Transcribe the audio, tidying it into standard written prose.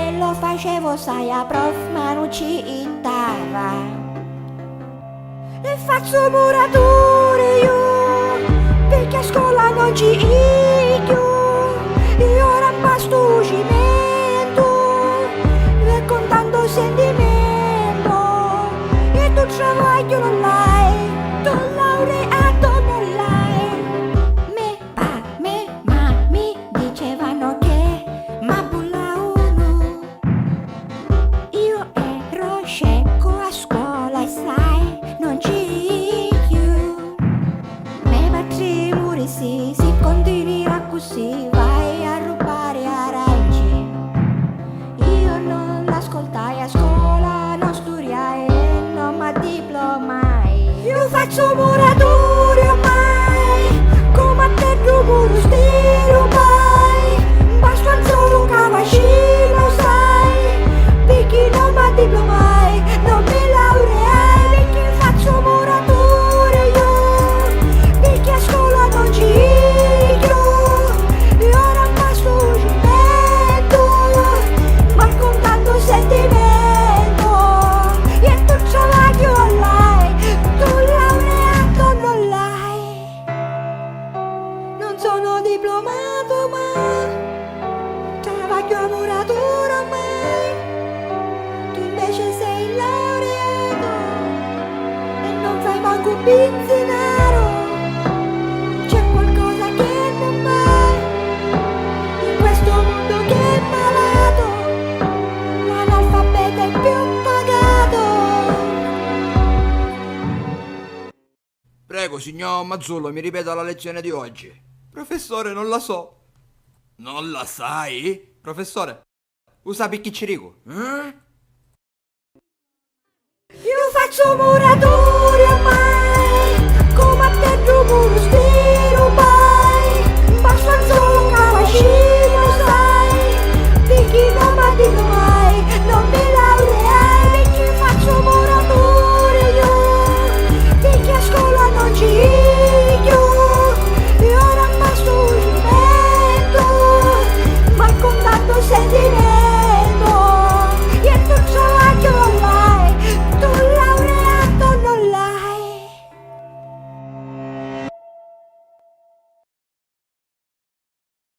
e lo facevo, sai, a prof, ma non ci ittava. E faccio muratore io, perché a scuola non ci più. E ora pasto cimento, e con tanto sentimento. E tu travaglio non l'hai, tu laureato non l'hai. Me mi dicevano che ma bulla uno. Io ero scecco a scuola e sai, non ci più. Me batri muri si continuerà così, vai a rubare aranci. Io non ascoltai a scuola, non studiai e non mi diplomai. Io faccio muratore ormai, come a te rumore stiro mai. Basta solo cavacino sai, perché non mi diplomai, non mi laureai. Perché faccio muratore io, perché a scuola non ci io. E ora passo cimento, ma con tanto sentimento. E tu travaglio online, tu laureato non l'hai. Non sono diplomato ma travaglio a muratore ormai. Tu invece sei laureato e non fai manco un benzinaro. C'è qualcosa che non va in questo mondo che è malato. L'analfabeta è più pagato. Prego, signor Mazzullo, mi ripeta la lezione di oggi. Professore, non la so. Non la sai? Professore, usa picchiccirico. Io faccio muratore ormai, come a te rumore stiro mai. Basta solo cavacino sai, perché non mi dico mai.